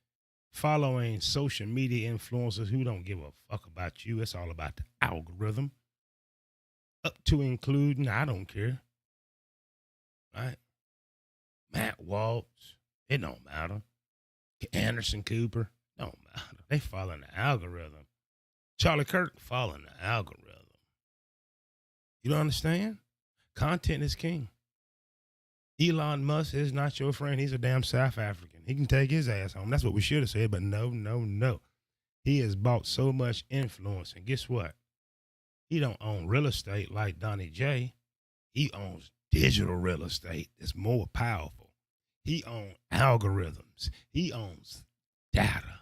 Speaker 3: following social media influencers who don't give a fuck about you. It's all about the algorithm. Up to including, I don't care. Right? Matt Waltz, it don't matter. Anderson Cooper, don't matter. They following the algorithm. Charlie Kirk following the algorithm. You don't understand? Content is king. Elon Musk is not your friend. He's a damn South African. He can take his ass home. That's what we should have said, but no. He has bought so much influence, and guess what? He don't own real estate like Donnie J. He owns digital real estate. It's more powerful. He owns algorithms. He owns data.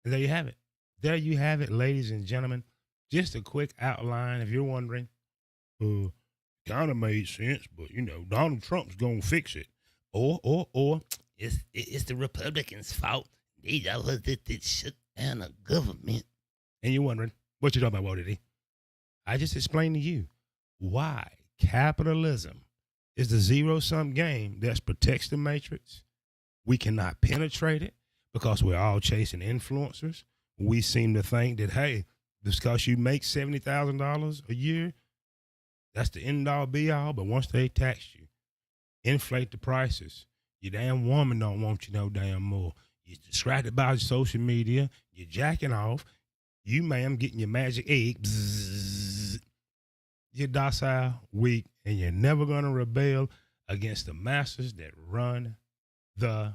Speaker 3: And there you have it. There you have it, ladies and gentlemen. Just a quick outline. If you're wondering, kind of made sense, but Donald Trump's gonna fix it, or it's the Republicans' fault. They all that shut down the government. And you're wondering, what you talking about, Woody? I just explained to you why capitalism is the zero-sum game that protects the matrix. We cannot penetrate it because we're all chasing influencers. We seem to think that, hey, just because you make $70,000 a year, that's the end-all, be-all. But once they tax you, inflate the prices, your damn woman don't want you no damn more. You're distracted by social media. You're jacking off. You, ma'am, getting your magic egg. Bzzz. You're docile, weak, and you're never going to rebel against the masters that run the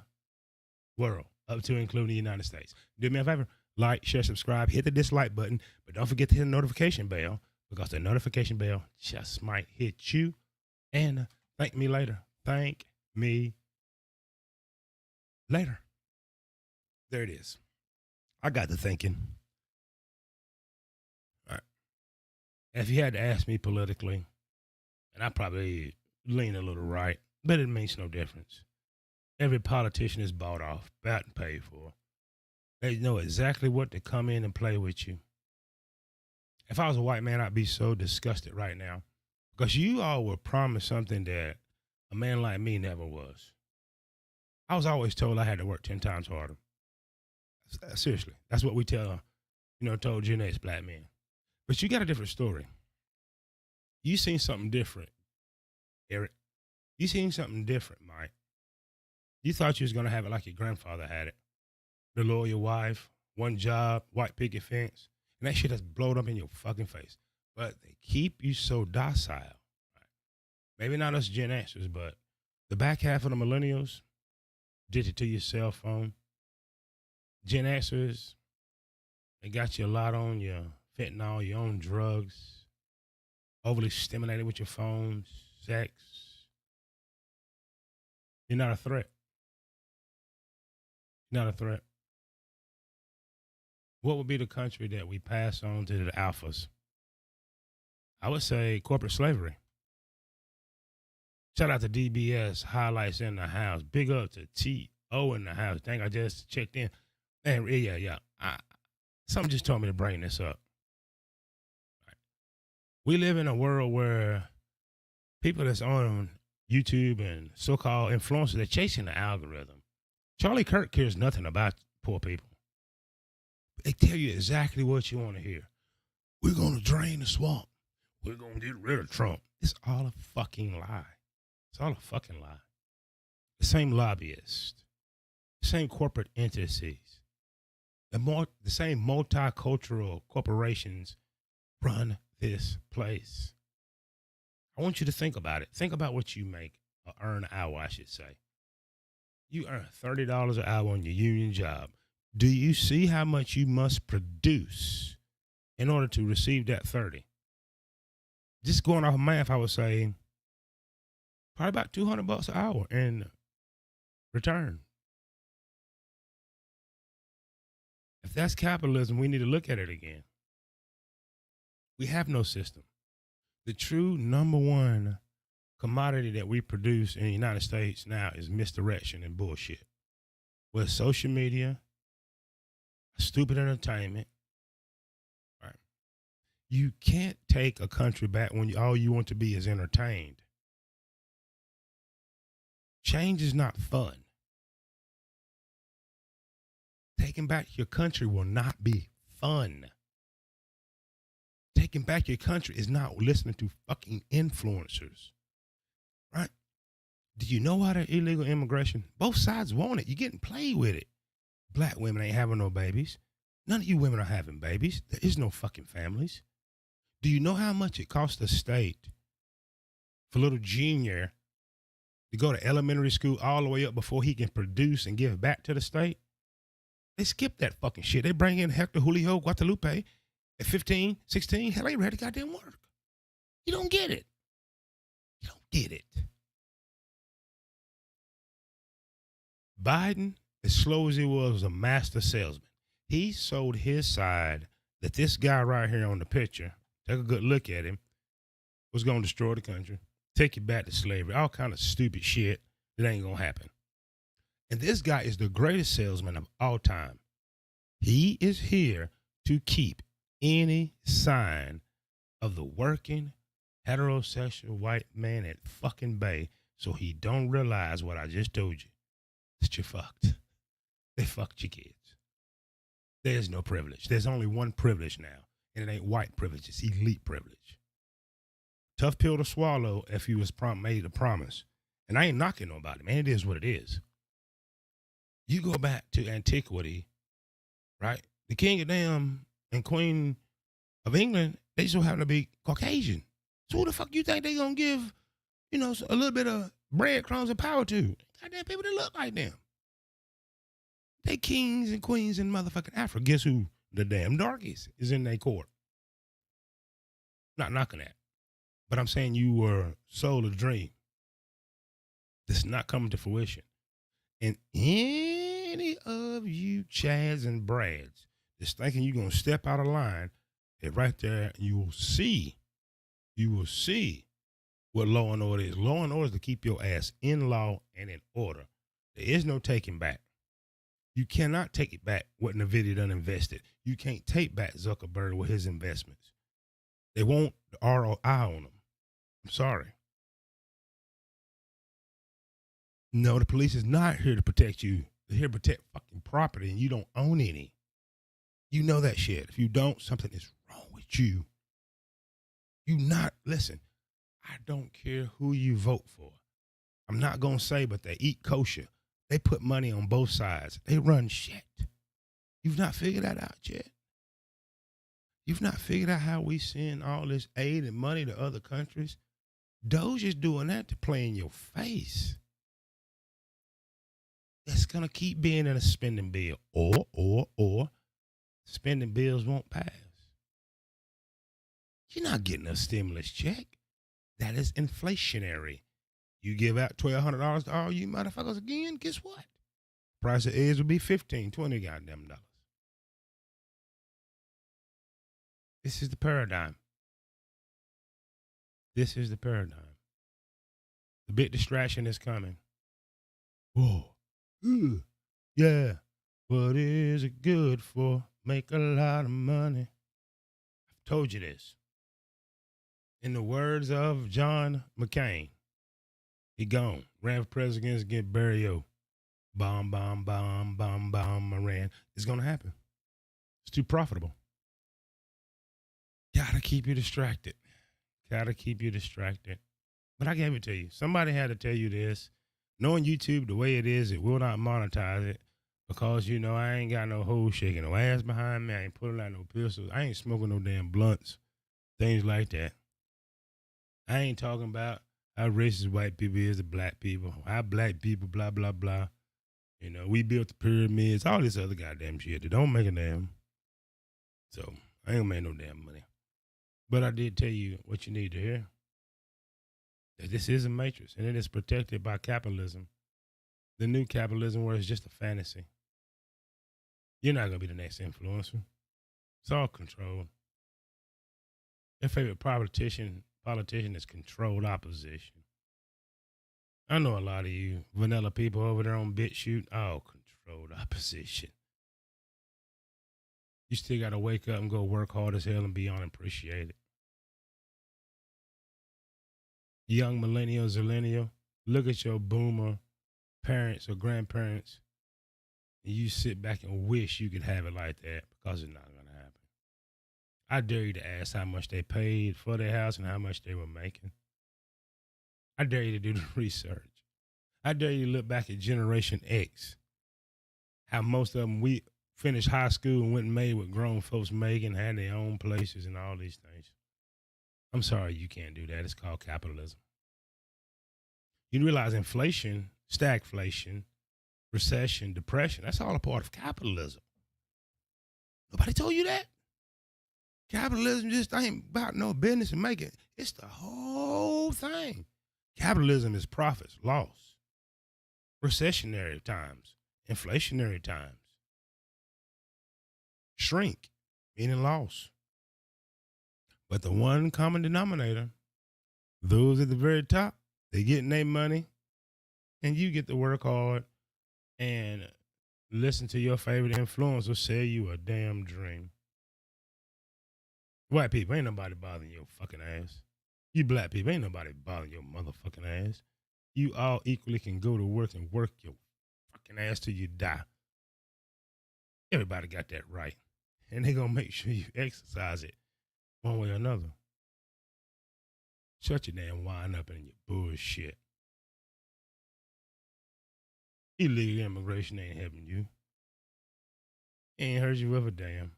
Speaker 3: world, up to including the United States. Do me a favor, like, share, subscribe, hit the dislike button, but don't forget to hit the notification bell, because the notification bell just might hit you. And thank me later. Thank me later. There it is. I got to thinking. All right. If you had to ask me politically, and I probably lean a little right, but it makes no difference. Every politician is bought off, bought and paid for. They know exactly what to come in and play with you. If I was a white man, I'd be so disgusted right now, because you all were promised something that a man like me never was. I was always told I had to work 10 times harder. Seriously, that's what we told Gen X black men. But you got a different story. You seen something different, Eric. You seen something different, Mike. You thought you was going to have it like your grandfather had it. The loyal wife, one job, white picket fence, and that shit has blown up in your fucking face. But they keep you so docile. Right? Maybe not us Gen Xers, but the back half of the millennials, addicted to your cell phone. Gen Xers, they got you a lot on your fentanyl, your own drugs. overly stimulated with your phone, sex. You're not a threat. You're not a threat. What would be the country that we pass on to the alphas? I would say corporate slavery. Shout out to DBS, highlights in the house. Big up to T.O. in the house. Dang, I just checked in. Man, yeah. Something just told me to bring this up. Right. We live in a world where people that's on YouTube and so-called influencers, they're chasing the algorithm. Charlie Kirk cares nothing about poor people. They tell you exactly what you want to hear. We're going to drain the swamp. We're going to get rid of Trump. It's all a fucking lie. It's all a fucking lie. The same lobbyists, the same corporate entities, the same multicultural corporations run this place. I want you to think about it. Think about what you make or earn an hour, I should say. You earn $30 an hour on your union job. Do you see how much you must produce in order to receive that 30? Just going off of math, I would say probably about $200 an hour in return. If that's capitalism, we need to look at it again. We have no system. The true number one commodity that we produce in the United States now is misdirection and bullshit. With social media, stupid entertainment, right? You can't take a country back when all you want to be is entertained. Change is not fun. Taking back your country will not be fun. Taking back your country is not listening to fucking influencers, right? Do you know how the illegal immigration? Both sides want it. You're getting played with it. Black women ain't having no babies. None of you women are having babies. There is no fucking families. Do you know how much it costs the state for little junior to go to elementary school all the way up before he can produce and give back to the state? They skip that fucking shit. They bring in Hector Julio Guadalupe at 15, 16. Hell, they ready to goddamn work. You don't get it. You don't get it. Biden, as slow as he was a master salesman. He sold his side that this guy right here on the picture, take a good look at him, was going to destroy the country, take you back to slavery, all kind of stupid shit that ain't going to happen. And this guy is the greatest salesman of all time. He is here to keep any sign of the working heterosexual white man at fucking bay so he don't realize what I just told you. That you're fucked. They fucked your kids. There's no privilege. There's only one privilege now, and it ain't white privilege. It's elite privilege. Tough pill to swallow if you was made a promise. And I ain't knocking nobody, man. It is what it is. You go back to antiquity, right? The king of them and queen of England, they so happen to be Caucasian. So who the fuck you think they gonna give, a little bit of breadcrumbs of power to? Goddamn people that look like them. They kings and queens in motherfucking Africa. Guess who the damn darkies is in their court? Not knocking that. But I'm saying you were sold a dream that's not coming to fruition. And any of you Chads and Brads that's thinking you're going to step out of line, and right there, you will see what law and order is. Law and order is to keep your ass in law and in order. There is no taking back. You cannot take it back what NVIDIA done invested. You can't take back Zuckerberg with his investments. They want the ROI on them. I'm sorry. No, the police is not here to protect you. They're here to protect fucking property, and you don't own any. You know that shit. If you don't, something is wrong with you. Listen, I don't care who you vote for. I'm not going to say, but they eat kosher. They put money on both sides. They run shit. You've not figured that out yet. You've not figured out how we send all this aid and money to other countries. Doge is doing that to play in your face. That's going to keep being in a spending bill. Or spending bills won't pass. You're not getting a stimulus check. That is inflationary. You give out $1,200 to all you motherfuckers again, guess what? Price of eggs would be $15, $20 goddamn dollars. This is the paradigm. This is the paradigm. The big distraction is coming. Whoa. Ooh. Yeah. What is it good for? Make a lot of money. I've told you this. In the words of John McCain, he gone. Ran for president against Barrio. Bomb, bomb, bomb, bomb, bomb, Iran. It's going to happen. It's too profitable. Gotta keep you distracted. Gotta keep you distracted. But I gave it to you. Somebody had to tell you this. Knowing YouTube the way it is, it will not monetize it because, you know, I ain't got no hole shaking no ass behind me. I ain't pulling out no pistols. I ain't smoking no damn blunts. Things like that. I ain't talking about how racist white people is to black people. How black people, blah, blah, blah. You know, we built the pyramids, all this other goddamn shit that don't make a damn. So I ain't gonna make no damn money. But I did tell you what you need to hear. That this is a matrix and it is protected by capitalism. The new capitalism where it's just a fantasy. You're not gonna be the next influencer. It's all controlled. Their favorite politician is controlled opposition. I know a lot of you vanilla people over there on BitChute, all controlled opposition. You still got to wake up and go work hard as hell and be unappreciated. Young millennials, zillennial, look at your boomer parents or grandparents, and you sit back and wish you could have it like that because it's not going to happen. I dare you to ask how much they paid for their house and how much they were making. I dare you to do the research. I dare you to look back at Generation X, how most of them we finished high school and went and made what grown folks make and had their own places and all these things. I'm sorry you can't do that. It's called capitalism. You realize inflation, stagflation, recession, depression, that's all a part of capitalism. Nobody told you that? Capitalism just ain't about no business and making. It's the whole thing. Capitalism is profits, loss, recessionary times, inflationary times, shrink, meaning loss. But the one common denominator, those at the very top, they getting their money, and you get to work hard and listen to your favorite influencer sell you a damn dream. White people, ain't nobody bothering your fucking ass. You black people, ain't nobody bothering your motherfucking ass. You all equally can go to work and work your fucking ass till you die. Everybody got that right. And they gonna make sure you exercise it one way or another. Shut your damn wine up and your bullshit. Illegal immigration ain't helping you. Ain't hurt you with a damn.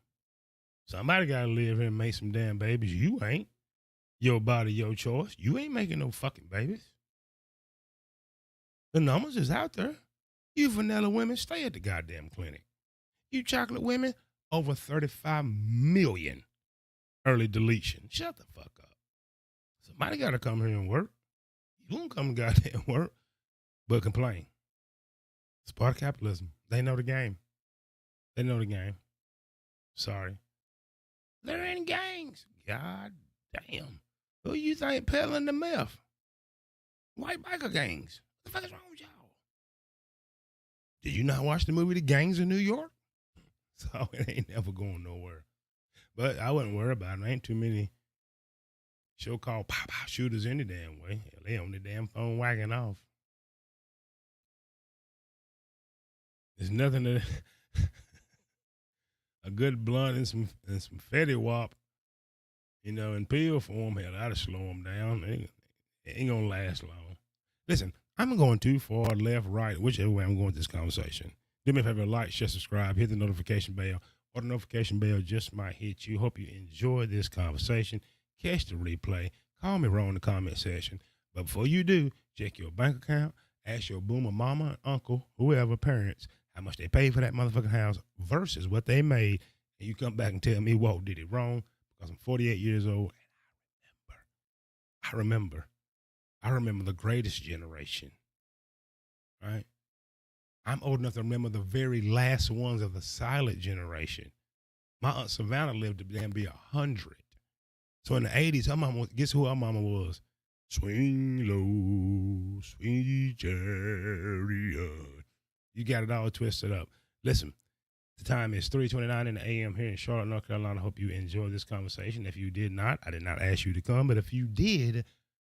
Speaker 3: Somebody gotta live here and make some damn babies. You ain't. Your body, your choice. You ain't making no fucking babies. The numbers is out there. You vanilla women, stay at the goddamn clinic. You chocolate women, over 35 million early deletion. Shut the fuck up. Somebody got to come here and work. You don't come to goddamn work, but complain. It's part of capitalism. They know the game. They know the game. Sorry. They're in gangs. God damn. Who you think peddling the meth? White biker gangs. What the fuck is wrong with y'all? Did you not watch the movie The Gangs in New York? So it ain't never going nowhere. But I wouldn't worry about it. There ain't too many so-called pop-out shooters any damn way. Hell, they on the damn phone wagging off. There's nothing that a good blunt and some Fetty Wap, you know, in pill form, hell, that'll slow them down. It ain't gonna last long. Listen, I'm going too far, left, right, whichever way I'm going with this conversation. Do me a favor, like, share, subscribe, hit the notification bell, or the notification bell just might hit you. Hope you enjoy this conversation. Catch the replay. Call me wrong in the comment section. But before you do, check your bank account, ask your boomer mama and uncle, whoever, parents, how much they paid for that motherfucking house versus what they made. And you come back and tell me Walt did it wrong because I'm 48 years old and I remember the greatest generation, right? I'm old enough to remember the very last ones of the silent generation. My Aunt Savannah lived to damn be 100. So in the 80s, her mama, guess who her mama was? Swing low, sweet chariot. You got it all twisted up. Listen, the time is 3:29 in the a.m. here in Charlotte, North Carolina. I hope you enjoyed this conversation. If you did not, I did not ask you to come, but if you did,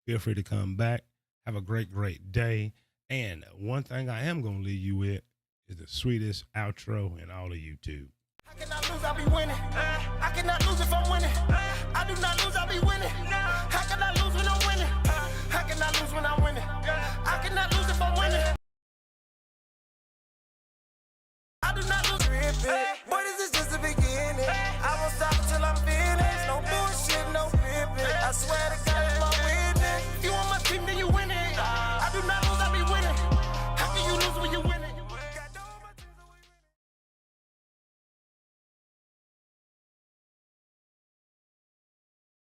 Speaker 3: feel free to come back. Have a great, great day. And one thing I am going to leave you with is the sweetest outro in all of YouTube.
Speaker 2: I cannot lose, I'll be winning. I cannot lose if I'm winning. I do not lose, I'll be winning. How can I lose?